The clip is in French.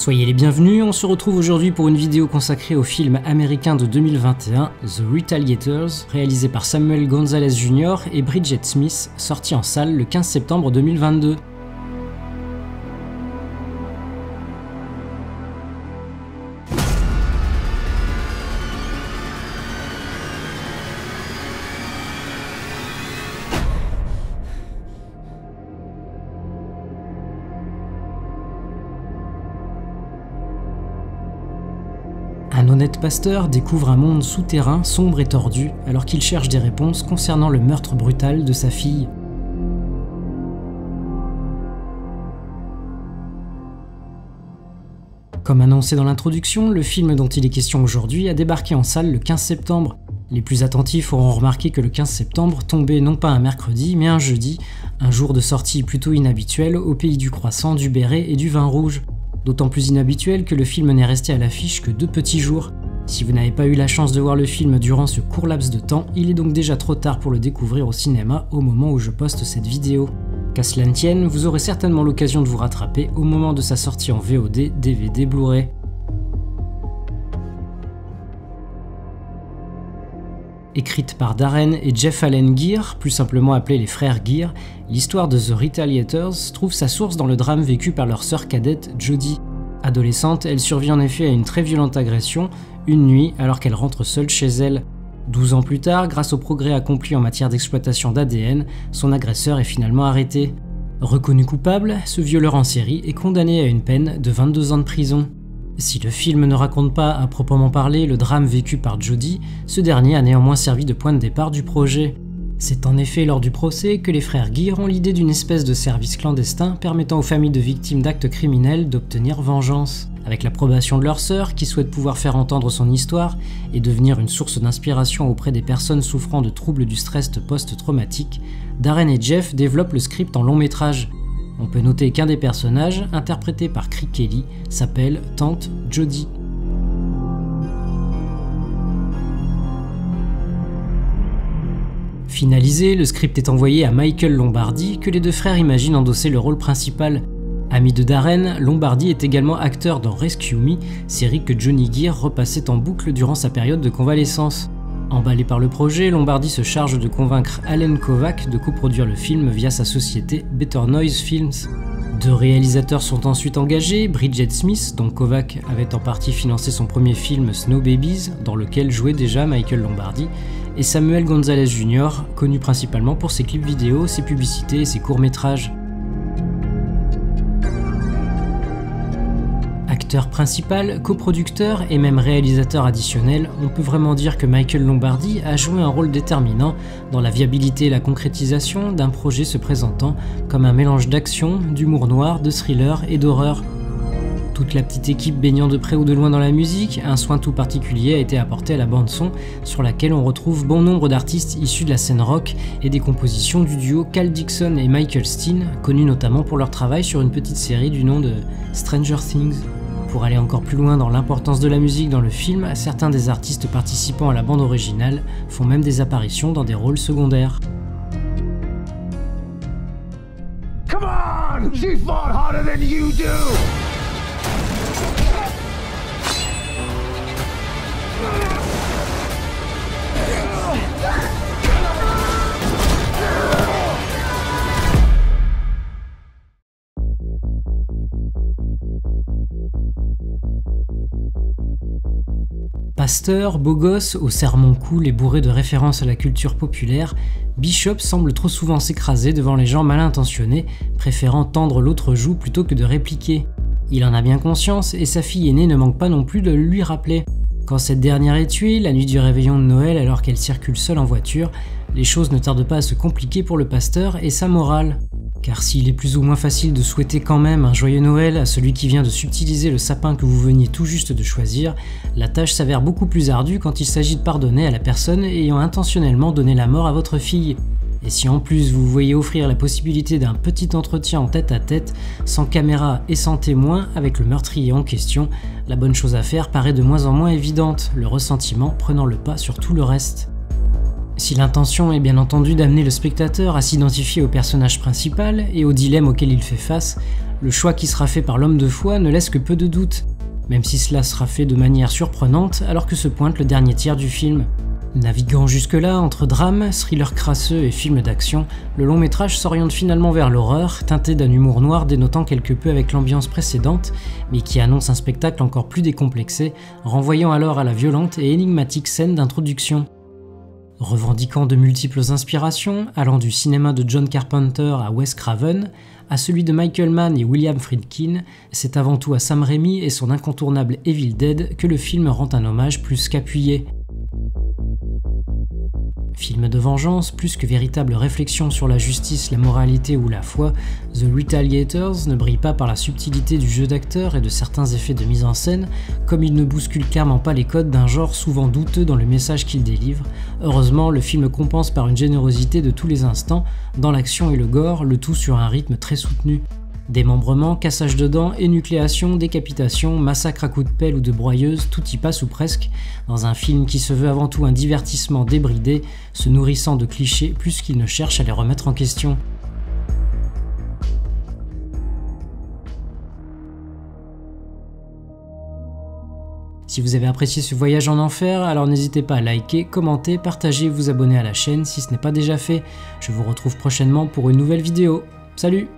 Soyez les bienvenus, on se retrouve aujourd'hui pour une vidéo consacrée au film américain de 2021, The Retaliators, réalisé par Samuel Gonzalez Jr. et Bridget Smith, sorti en salle le 15 septembre 2022. Un honnête pasteur découvre un monde souterrain sombre et tordu alors qu'il cherche des réponses concernant le meurtre brutal de sa fille. Comme annoncé dans l'introduction, le film dont il est question aujourd'hui a débarqué en salle le 15 septembre. Les plus attentifs auront remarqué que le 15 septembre tombait non pas un mercredi mais un jeudi, un jour de sortie plutôt inhabituel au pays du croissant, du béret et du vin rouge. D'autant plus inhabituel que le film n'est resté à l'affiche que 2 petits jours. Si vous n'avez pas eu la chance de voir le film durant ce court laps de temps, il est donc déjà trop tard pour le découvrir au cinéma au moment où je poste cette vidéo. Qu'à cela ne tienne, vous aurez certainement l'occasion de vous rattraper au moment de sa sortie en VOD, DVD, Blu-ray. Écrite par Darren et Jeff Allen Geer, plus simplement appelés les frères Geer, l'histoire de The Retaliators trouve sa source dans le drame vécu par leur sœur cadette Jodie. Adolescente, elle survit en effet à une très violente agression, une nuit alors qu'elle rentre seule chez elle. 12 ans plus tard, grâce aux progrès accomplis en matière d'exploitation d'ADN, son agresseur est finalement arrêté. Reconnu coupable, ce violeur en série est condamné à une peine de 22 ans de prison. Si le film ne raconte pas à proprement parler le drame vécu par Jodie, ce dernier a néanmoins servi de point de départ du projet. C'est en effet lors du procès que les frères Geer ont l'idée d'une espèce de service clandestin permettant aux familles de victimes d'actes criminels d'obtenir vengeance. Avec l'approbation de leur sœur, qui souhaite pouvoir faire entendre son histoire et devenir une source d'inspiration auprès des personnes souffrant de troubles du stress post-traumatique, Darren et Jeff développent le script en long métrage. On peut noter qu'un des personnages, interprété par Craig Kelly, s'appelle Tante Jodie. Finalisé, le script est envoyé à Michael Lombardi, que les deux frères imaginent endosser le rôle principal. Ami de Darren, Lombardi est également acteur dans Rescue Me, série que Johnny Geer repassait en boucle durant sa période de convalescence. Emballé par le projet, Lombardi se charge de convaincre Allen Kovac de coproduire le film via sa société Better Noise Films. 2 réalisateurs sont ensuite engagés, Bridget Smith, dont Kovac avait en partie financé son premier film Snow Babies, dans lequel jouait déjà Michael Lombardi, et Samuel Gonzalez Jr., connu principalement pour ses clips vidéo, ses publicités et ses courts-métrages. Acteur principal, coproducteur et même réalisateur additionnel, on peut vraiment dire que Michael Lombardi a joué un rôle déterminant dans la viabilité et la concrétisation d'un projet se présentant comme un mélange d'action, d'humour noir, de thriller et d'horreur. Toute la petite équipe baignant de près ou de loin dans la musique, un soin tout particulier a été apporté à la bande-son, sur laquelle on retrouve bon nombre d'artistes issus de la scène rock et des compositions du duo Cal Dixon et Michael Steen, connus notamment pour leur travail sur une petite série du nom de Stranger Things. Pour aller encore plus loin dans l'importance de la musique dans le film, certains des artistes participant à la bande originale font même des apparitions dans des rôles secondaires. Come on! She fought harder than you do! Pasteur, beau gosse, au sermon cool et bourré de références à la culture populaire, Bishop semble trop souvent s'écraser devant les gens mal intentionnés, préférant tendre l'autre joue plutôt que de répliquer. Il en a bien conscience et sa fille aînée ne manque pas non plus de le lui rappeler. Quand cette dernière est tuée, la nuit du réveillon de Noël alors qu'elle circule seule en voiture, les choses ne tardent pas à se compliquer pour le pasteur et sa morale. Car s'il est plus ou moins facile de souhaiter quand même un joyeux Noël à celui qui vient de subtiliser le sapin que vous veniez tout juste de choisir, la tâche s'avère beaucoup plus ardue quand il s'agit de pardonner à la personne ayant intentionnellement donné la mort à votre fille. Et si en plus vous voyez offrir la possibilité d'un petit entretien en tête-à-tête, sans caméra et sans témoin avec le meurtrier en question, la bonne chose à faire paraît de moins en moins évidente, le ressentiment prenant le pas sur tout le reste. Si l'intention est bien entendu d'amener le spectateur à s'identifier au personnage principal et au dilemme auquel il fait face, Le choix qui sera fait par l'homme de foi ne laisse que peu de doutes, même si cela sera fait de manière surprenante alors que se pointe le dernier tiers du film. Naviguant jusque-là entre drame, thriller crasseux et film d'action, le long métrage s'oriente finalement vers l'horreur, teinté d'un humour noir dénotant quelque peu avec l'ambiance précédente, mais qui annonce un spectacle encore plus décomplexé, renvoyant alors à la violente et énigmatique scène d'introduction. Revendiquant de multiples inspirations, allant du cinéma de John Carpenter à Wes Craven, à celui de Michael Mann et William Friedkin, c'est avant tout à Sam Raimi et son incontournable Evil Dead que le film rend un hommage plus qu'appuyé. Film de vengeance, plus que véritable réflexion sur la justice, la moralité ou la foi, The Retaliators ne brille pas par la subtilité du jeu d'acteur et de certains effets de mise en scène, comme il ne bouscule clairement pas les codes d'un genre souvent douteux dans le message qu'il délivre. Heureusement, le film compense par une générosité de tous les instants, dans l'action et le gore, le tout sur un rythme très soutenu. Démembrement, cassage de dents, énucléation, décapitation, massacre à coups de pelle ou de broyeuse, tout y passe ou presque, dans un film qui se veut avant tout un divertissement débridé, se nourrissant de clichés plus qu'il ne cherche à les remettre en question. Si vous avez apprécié ce voyage en enfer, alors n'hésitez pas à liker, commenter, partager, vous abonner à la chaîne si ce n'est pas déjà fait. Je vous retrouve prochainement pour une nouvelle vidéo. Salut!